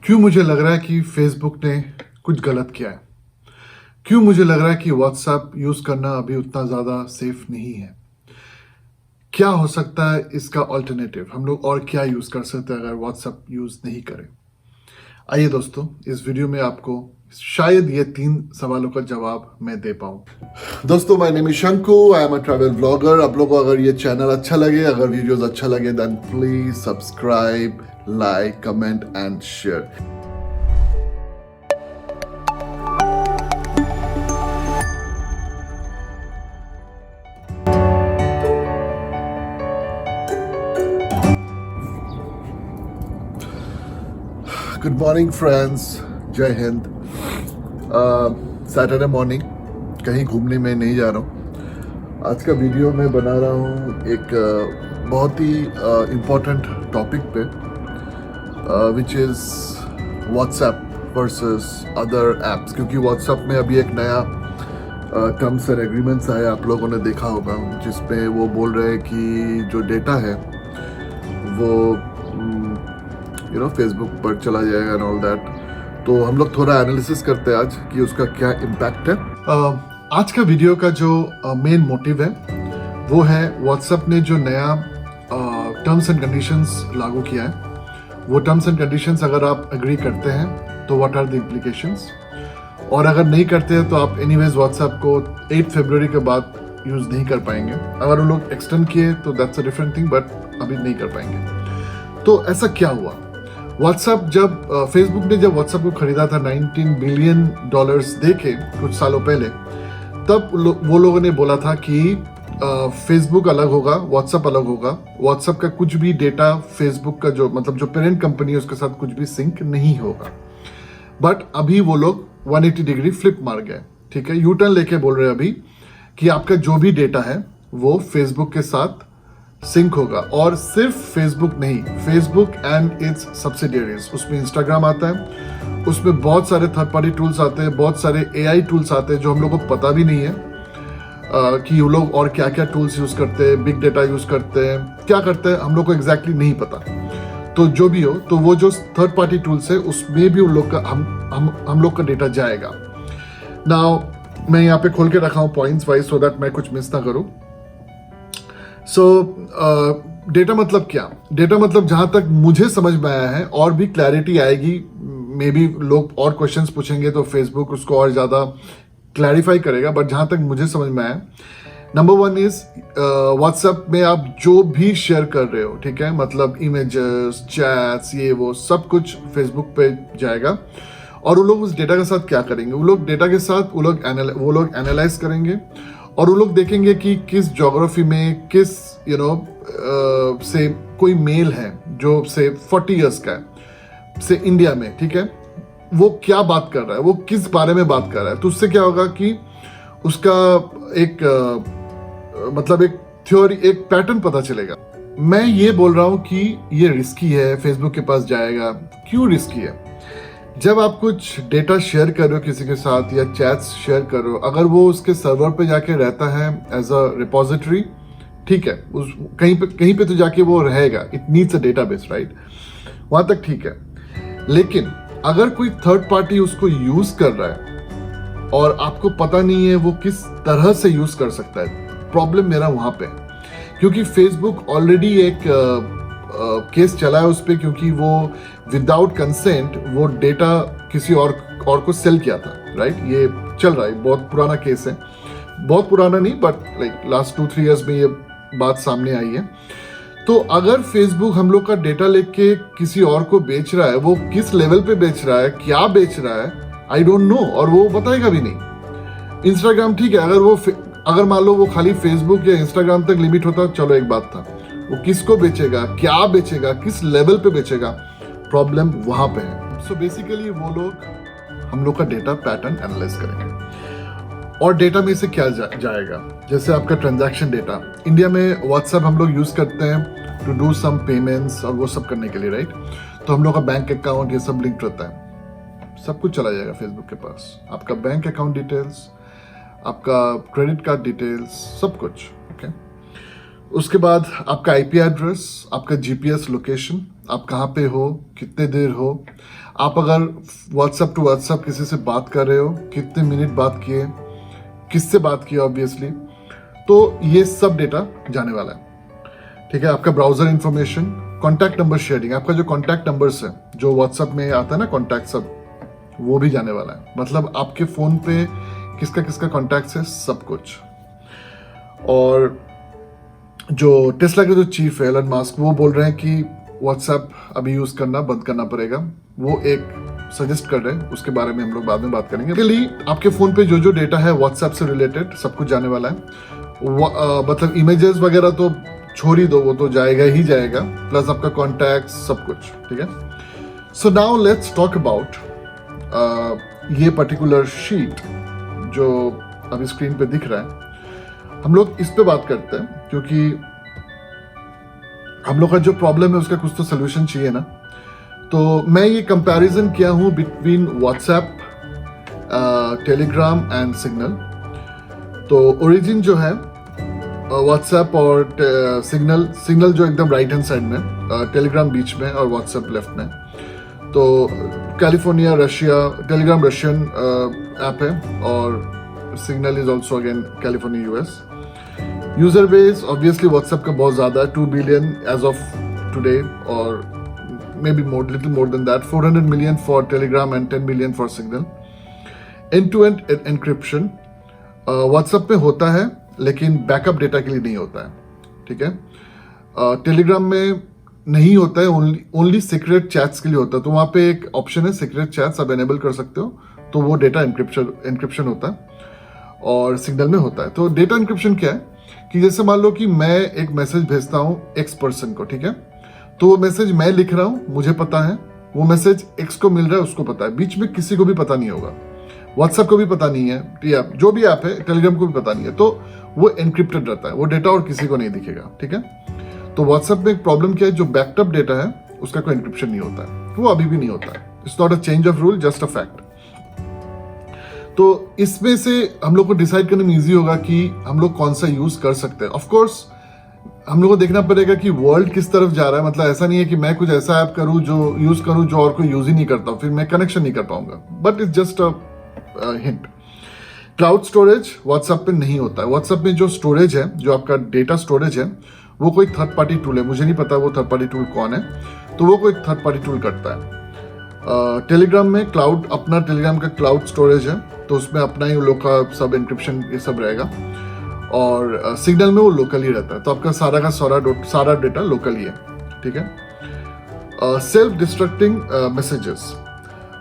क्यों मुझे लग रहा है कि फेसबुक ने कुछ गलत किया है? क्यों मुझे लग रहा है कि व्हाट्सएप यूज करना अभी उतना ज्यादा सेफ नहीं है? क्या हो सकता है इसका ऑल्टरनेटिव? हम लोग और क्या यूज कर सकते हैं अगर व्हाट्सएप यूज नहीं करें? आइए दोस्तों, इस वीडियो में आपको शायद ये 3 सवालों का जवाब मैं दे पाऊं। दोस्तों, माय नेम इज शंकु, I am a travel blogger. आप लोगों को अगर ये चैनल अच्छा लगे, अगर वीडियोस अच्छा लगे, then please subscribe, like, comment and share. Good morning friends, Jai Hind. Saturday morning, कहीं घूमने में नहीं जा रहा हूँ। आज का वीडियो मैं बना रहा हूँ एक बहुत ही इम्पोर्टेंट टॉपिक पे, which is WhatsApp versus other apps. क्योंकि व्हाट्सएप में अभी एक नया टर्म्स एंड एग्रीमेंट्स आया, आप लोगों ने देखा होगा, जिसमें वो बोल रहे हैं कि जो डेटा है वो फेसबुक पर चला जाएगा एंड ऑल दैट। तो हम लोग थोड़ा एनालिसिस करते हैं आज कि उसका क्या इम्पैक्ट है। आज का वीडियो का जो मेन मोटिव है वो है व्हाट्सएप ने जो नया टर्म्स एंड कंडीशंस लागू किया है। वो टर्म्स एंड कंडीशंस अगर आप एग्री करते हैं तो व्हाट आर द इम्प्लीकेशंस, और अगर नहीं करते हैं तो आप एनीवेज व्हाट्सएप को 8 फरवरी के बाद यूज नहीं कर पाएंगे। अगर वो लोग एक्सटेंड किए तो that's a different thing, but अभी नहीं कर पाएंगे। तो ऐसा क्या हुआ? व्हाट्सएप जब फेसबुक ने जब व्हाट्सएप को खरीदा था $19 बिलियन दे के कुछ सालों पहले, तब वो लोगों ने बोला था कि फेसबुक अलग होगा, व्हाट्सएप अलग होगा। व्हाट्सएप का कुछ भी डेटा फेसबुक का जो जो पेरेंट कंपनी है उसके साथ कुछ भी सिंक नहीं होगा। बट अभी वो लोग 180 डिग्री फ्लिप मार गए, ठीक है, यू टर्न लेके बोल रहे हैं अभी कि आपका जो भी डेटा है वो फेसबुक के साथ सिंक होगा। और सिर्फ फेसबुक नहीं, फेसबुक एंड इट्स सब्सिडियरीज, उसमें इंस्टाग्राम आता है, उसमें बहुत सारे थर्ड पार्टी टूल्स आते हैं, बहुत सारे एआई टूल्स आते हैं जो हम लोग को पता भी नहीं है कि वो लोग और क्या क्या टूल्स यूज करते हैं, बिग डेटा यूज करते हैं, क्या करते हैं, हम लोग को एग्जैक्टली नहीं पता। तो जो भी हो, तो वो जो थर्ड पार्टी टूल्स है उसमें भी उन लोग का हम लोग का डेटा जाएगा। नाउ मैं यहाँ पे खोल के रखा हूँ पॉइंट्स वाइज, सो दैट मैं कुछ मिस ना करूँ। सो डेटा मतलब क्या? डेटा मतलब जहां तक मुझे समझ में आया है, और भी क्लैरिटी आएगी, मे बी लोग और क्वेश्चंस पूछेंगे तो फेसबुक उसको और ज्यादा क्लैरिफाई करेगा, बट जहां तक मुझे समझ में आया, नंबर 1 इज व्हाट्सएप में आप जो भी शेयर कर रहे हो, ठीक है, मतलब इमेजेस, चैट्स, ये वो सब कुछ फेसबुक पे जाएगा। और वो लोग उस डेटा के साथ क्या करेंगे? वो लोग डेटा के साथ वो लोग एनालाइज करेंगे, और वो लोग देखेंगे कि किस ज्योग्राफी में, किस से कोई मेल है जो से 40 इयर्स का है, से इंडिया में, ठीक है, वो क्या बात कर रहा है, वो किस बारे में बात कर रहा है। तो उससे क्या होगा कि उसका एक एक थ्योरी, एक पैटर्न पता चलेगा। मैं ये बोल रहा हूं कि ये रिस्की है, फेसबुक के पास जाएगा। क्यों रिस्की है? जब आप कुछ डेटा शेयर कर रहे हो किसी के साथ, या चैट्स शेयर कर रहे हो, अगर वो उसके सर्वर पे जाके रहता है एज अ रिपोजिटरी, ठीक है, उस कहीं पे तो जाके वो रहेगा, it needs a database, right, वहां तक ठीक है। लेकिन अगर कोई थर्ड पार्टी उसको यूज कर रहा है और आपको पता नहीं है वो किस तरह से यूज कर सकता है, प्रॉब्लम मेरा वहां पे है। क्योंकि फेसबुक ऑलरेडी एक केस चला है उस पर, क्योंकि वो विदाउट कंसेंट वो डेटा किसी और को सेल किया था, राइट। ये चल रहा है, बहुत पुराना केस है, बहुत पुराना नहीं, बट लाइक लास्ट 2-3 इयर्स में ये बात सामने आई है। तो अगर फेसबुक हम लोग का डेटा लेके किसी और को बेच रहा है, वो किस लेवल पे बेच रहा है, क्या बेच रहा है, आई डोंट नो, और वो बताएगा भी नहीं। इंस्टाग्राम, ठीक है, अगर मान लो वो खाली फेसबुक या इंस्टाग्राम तक लिमिट होता, चलो एक बात था, वो किसको बेचेगा, क्या बेचेगा, किस लेवल पे बेचेगा, प्रॉब्लम वहां पे है। सो बेसिकली वो लोग हम लोग का डेटा पैटर्न एनालाइज करेंगे, और डेटा में से क्या जाएगा, जैसे आपका ट्रांजैक्शन डेटा। इंडिया में व्हाट्सएप हम लोग यूज करते हैं टू डू सम पेमेंट्स और वो सब करने के लिए, राइट। तो हम लोग का बैंक अकाउंट, ये सब लिंक्ड रहता है, सब कुछ चला जाएगा फेसबुक के पास, आपका बैंक अकाउंट डिटेल्स, आपका क्रेडिट कार्ड डिटेल्स, सब कुछ, ओके। उसके बाद आपका आईपी एड्रेस, आपका जीपीएस लोकेशन, आप कहाँ पे हो, कितने देर हो, आप अगर व्हाट्सएप टू व्हाट्सएप किसी से बात कर रहे हो, कितने मिनट बात किए, किससे बात किया ऑब्वियसली, तो ये सब डेटा जाने वाला है। ठीक है, आपका browser information, contact number sharing, आपका जो कॉन्टैक्ट नंबर्स है जो व्हाट्सएप में आता है ना कॉन्टैक्ट सब, वो भी जाने वाला है। मतलब आपके फोन पे किसका किसका कॉन्टैक्ट है, सब कुछ। और जो टेस्ला के जो चीफ है एलन मास्क, वो बोल रहे हैं कि व्हाट्सएप अभी यूज करना बंद करना पड़ेगा। वो एक सजेस्ट कर रहे हैं, उसके बारे में हम लोग बाद में बात करेंगे। के लिए आपके फोन पे जो जो डेटा है व्हाट्सएप से रिलेटेड सब कुछ जाने वाला है। मतलब इमेजेस वगैरह तो छोड़ ही दो, वो तो जाएगा ही जाएगा, प्लस आपका कॉन्टैक्ट सब कुछ। ठीक है, so now let's talk about ये पर्टिकुलर शीट जो अभी स्क्रीन पे दिख रहा है। हम लोग इस पे बात करते हैं क्योंकि हम लोग का जो प्रॉब्लम है उसका कुछ तो सोल्यूशन चाहिए ना। तो मैं ये कंपैरिजन किया हूँ between WhatsApp, Telegram and signal. तो ओरिजिन जो है व्हाट्सएप और सिग्नल जो एकदम राइट हैंड साइड में, टेलीग्राम बीच में और व्हाट्सएप लेफ्ट में। तो California Russia, Telegram Russian app है और signal is also again California US. User base obviously WhatsApp का बहुत ज्यादा है, 2 बिलियन एज ऑफ टुडे, और may be little more than that, 400 million for Telegram and 10 million for Signal. End to end encryption WhatsApp पे होता है लेकिन backup data के लिए नहीं होता है। ठीक है, टेलीग्राम में नहीं होता है, ओनली सीक्रेट चैट्स के लिए होता है। तो वहां पे एक ऑप्शन है सीक्रेट चैट्स, आप एनेबल कर सकते हो, तो वो डेटा एनक्रिप्शन होता है। और सिग्नल में होता है। तो डेटा एनक्रिप्शन क्या है कि जैसे मान लो कि मैं एक मैसेज भेजता हूं एक्स पर्सन को, ठीक है, तो वो मैसेज मैं लिख रहा हूं, मुझे पता है, वो मैसेज एक्स को मिल रहा है, उसको पता है, बीच में किसी को भी पता नहीं होगा, व्हाट्सएप को भी पता नहीं है, जो भी ऐप है, टेलीग्राम को भी पता नहीं है, तो वो एनक्रिप्टेड रहता है, वो डेटा और किसी को नहीं दिखेगा। ठीक है, तो व्हाट्सएप में एक प्रॉब्लम क्या है, जो बैकअप डेटा है उसका कोई एनक्रिप्शन नहीं होता है, वो अभी भी नहीं होता है। It's not a change of rule, just a fact. तो इसमें से हम लोग को डिसाइड करने में इजी होगा कि हम लोग कौन सा यूज कर सकते हैं। ऑफ कोर्स हम लोग को देखना पड़ेगा कि वर्ल्ड किस तरफ जा रहा है। मतलब ऐसा नहीं है कि मैं कुछ ऐसा ऐप करूं जो यूज करूं जो और कोई यूज ही नहीं करता, फिर मैं कनेक्शन नहीं कर पाऊंगा। But it's just a hint. Cloud storage WhatsApp पे नहीं होता है। व्हाट्सएप में जो स्टोरेज है, जो आपका डेटा स्टोरेज है, वो कोई थर्ड पार्टी टूल है, मुझे नहीं पता वो थर्ड पार्टी टूल कौन है, तो वो कोई थर्ड पार्टी टूल करता है। टेलीग्राम में क्लाउड, अपना टेलीग्राम का क्लाउड स्टोरेज है, तो उसमें अपना ही लोग का सब एनक्रिप्शन ये सब रहेगा। और सिग्नल में वो लोकल ही रहता है, तो आपका सारा का सारा डेटा लोकल ही है। ठीक है। सेल्फ डिस्ट्रक्टिंग मैसेजेस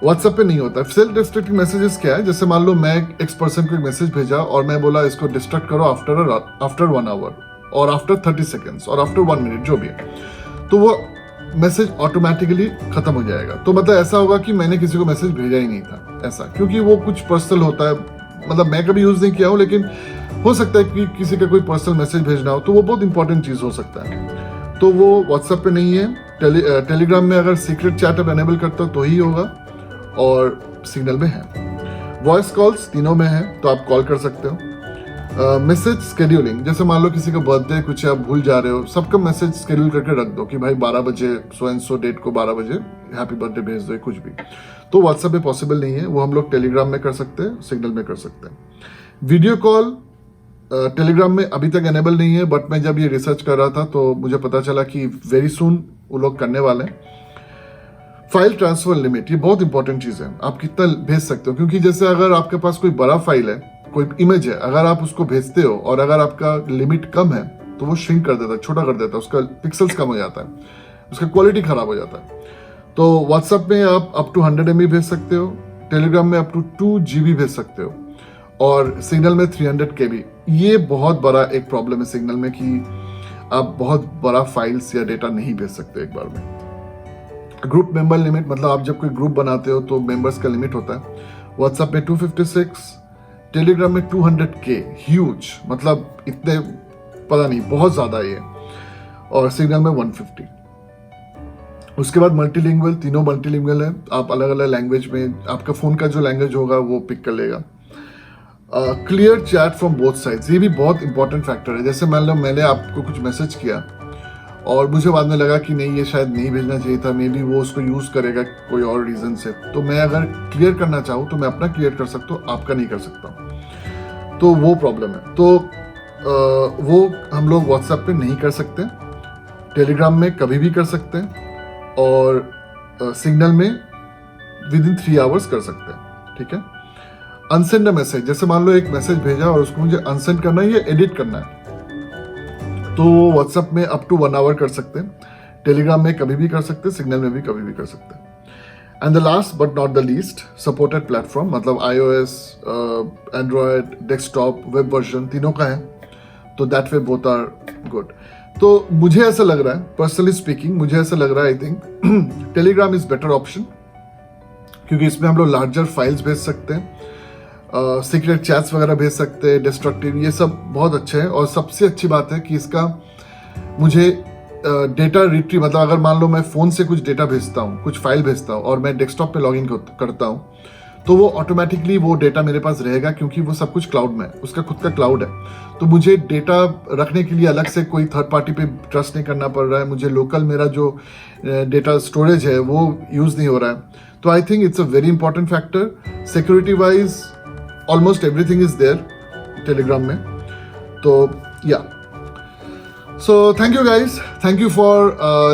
व्हाट्सएप पे नहीं होता है। सेल्फ डिस्ट्रक्टिंग मैसेजेस क्या है, जैसे मान लो मैं एक्स पर्सन को एक मैसेज भेजा और मैं बोला इसको डिस्ट्रक्ट करो आफ्टर 1 आवर और आफ्टर 30 सेकेंड्स और आफ्टर 1 मिनट, जो भी है, तो वो मैसेज ऑटोमेटिकली खत्म हो जाएगा। तो मतलब ऐसा होगा कि मैंने किसी को मैसेज भेजा ही नहीं था, ऐसा, क्योंकि वो कुछ पर्सनल होता है। मतलब मैं कभी यूज नहीं किया हूँ, लेकिन हो सकता है कि किसी का कोई पर्सनल मैसेज भेजना हो, तो वो बहुत इंपॉर्टेंट चीज हो सकता है। तो वो व्हाट्सएप पे नहीं है। टेलीग्राम में अगर सीक्रेट चैट आप एनेबल करते हो तो ही होगा, और सिग्नल में है। वॉइस कॉल्स तीनों में है, तो आप कॉल कर सकते हो। मैसेज स्केड्यूलिंग, जैसे मान लो किसी का बर्थडे कुछ आप भूल जा रहे हो, सबका मैसेज स्केड्यूल करके रख दो कि भाई 12 बजे सो एंड सो डेट को 12 बजे हैप्पी बर्थडे भेज दो, कुछ भी। तो व्हाट्सएप में पॉसिबल नहीं है, वो हम लोग टेलीग्राम में कर सकते हैं, सिग्नल में कर सकते हैं। वीडियो कॉल टेलीग्राम में अभी तक एनेबल नहीं है, बट मैं जब ये रिसर्च कर रहा था तो मुझे पता चला कि वेरी सून वो लोग करने वाले हैं। फाइल ट्रांसफर लिमिट, ये बहुत इंपॉर्टेंट चीज है, आप कितना भेज सकते हो, क्योंकि जैसे अगर आपके पास कोई बड़ा फाइल है, कोई इमेज है, अगर आप उसको भेजते हो और अगर आपका लिमिट कम है तो वो श्रिंक कर देता है, छोटा कर देता है, उसका पिक्सल्स कम हो जाता है, उसका क्वालिटी खराब हो जाता है। तो व्हाट्सएप में आप अप टू 100 MB भेज सकते हो, टेलीग्राम में अप टू 2 GB भेज सकते हो, और सिग्नल में 300 KB। ये बहुत बड़ा एक प्रॉब्लम है सिग्नल में कि आप बहुत बड़ा फाइल्स या डेटा नहीं भेज सकते एक बार में। ग्रुप मेंबर लिमिट, मतलब आप जब कोई ग्रुप बनाते हो तो मेंबर्स का लिमिट होता है। व्हाट्सएप में 256, टेलीग्राम में 200K, ह्यूज, मतलब इतने पता नहीं, बहुत ज्यादा ये, और सिग्नल में 150। उसके बाद मल्टीलिंगुअल, तीनों मल्टीलिंगुअल है, आप अलग अलग लैंग्वेज में, आपका फोन का जो लैंग्वेज होगा वो पिक कर लेगा। Clear chat from both sides, ये भी बहुत इंपॉर्टेंट फैक्टर है। जैसे मान लो मैंने आपको कुछ मैसेज किया और मुझे बाद में लगा कि नहीं ये शायद नहीं भेजना चाहिए था, मे बी वो उसको यूज़ करेगा कोई और रीज़न से। तो मैं अगर क्लियर करना चाहूँ तो मैं अपना क्लियर कर सकता हूँ, आपका नहीं कर सकता, तो वो प्रॉब्लम है। तो वो हम लोग व्हाट्सएप पे नहीं कर सकते, टेलीग्राम में कभी भी कर सकते हैं, और सिग्नल में विद इन 3 आवर्स कर सकते हैं, ठीक है। अनसेंड मैसेज, जैसे मान लो एक मैसेज भेजा और उसको मुझे अनसेंड करना है या एडिट करना है, तो व्हाट्सएप में अप टू 1 आवर कर सकते हैं, टेलीग्राम में कभी भी कर सकते हैं, सिग्नल में भी कभी भी कर सकते हैं। And the last but not the least, supported platform, मतलब iOS, Android, desktop, web version तीनों का है, तो that way both are good. तो मुझे ऐसा लग रहा है, पर्सनली स्पीकिंग मुझे ऐसा लग रहा है, I think Telegram is better option, क्योंकि इसमें हम लोग लार्जर फाइल्स भेज सकते हैं, सीक्रेट चैट्स वगैरह भेज सकते हैं, डिस्ट्रक्टिव, ये सब बहुत अच्छे हैं। और सबसे अच्छी बात है कि इसका मुझे डेटा रिट्रीव, मतलब अगर मान लो मैं फ़ोन से कुछ डेटा भेजता हूँ, कुछ फाइल भेजता हूँ और मैं डेस्कटॉप पे लॉगिन करता हूँ, तो वो ऑटोमेटिकली वो डेटा मेरे पास रहेगा, क्योंकि वो सब कुछ क्लाउड में है, उसका खुद का क्लाउड है। तो मुझे डेटा रखने के लिए अलग से कोई थर्ड पार्टी पे ट्रस्ट नहीं करना पड़ रहा है, मुझे लोकल मेरा जो डेटा स्टोरेज है वो यूज़ नहीं हो रहा है। तो I think it's a very important factor. Security wise almost everything is there Telegram में, तो या। So thank you guys, thank you for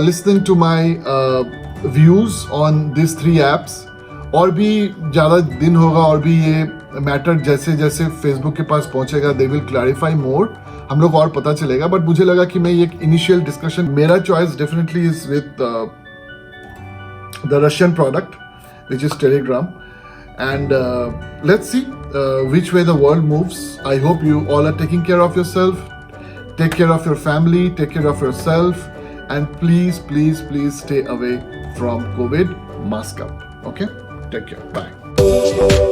listening to my views on these 3 apps. और भी ज़्यादा दिन होगा और भी ये मैटर जैसे जैसे फेसबुक के पास पहुंचेगा, दे विल क्लैरिफाई मोर, हम लोग और पता चलेगा। बट मुझे लगा कि मैं ये इनिशियल डिस्कशन, मेरा choice definitely is with the Russian product which is Telegram, and let's see which way the world moves. I hope you all are taking care of yourself. Take care of your family, take care of yourself, and please, please, please stay away from COVID. Mask up. Okay? Take care. Bye.